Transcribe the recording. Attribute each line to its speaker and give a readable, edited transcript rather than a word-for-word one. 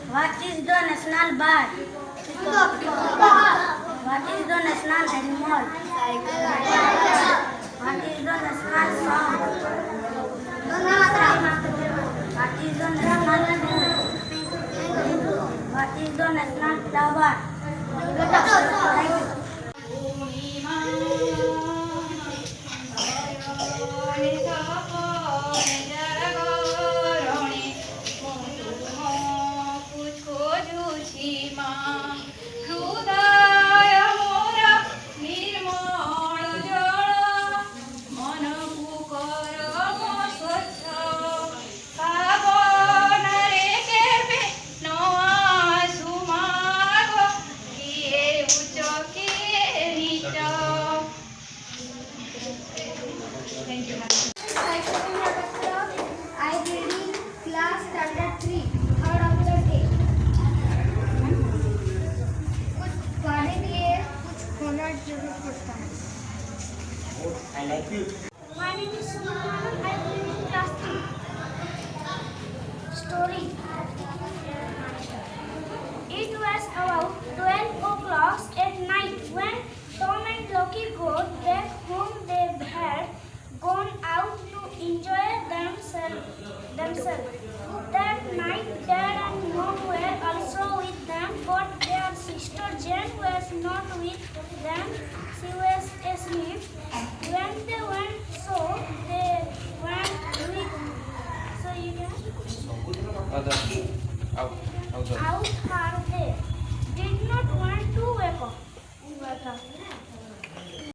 Speaker 1: What is the national bird? What is the national animal? What is the national song? What is the national food? What is the national flower? Thank you.
Speaker 2: I read in class standard 3, third of the day. कुछ खाने लिए कुछ होना जरूर पड़ता है.
Speaker 3: I like you.
Speaker 2: My name is Suman. I read in class 3. Story. It was about 12 o'clock at night when Tom and Loki got back home. They had gone out to enjoy themselves. That night, Dad and Mom were also with them, but their sister Jane was not with them. She was asleep. When they went, so they went with. So you can. Out are they? Did not want to wake up.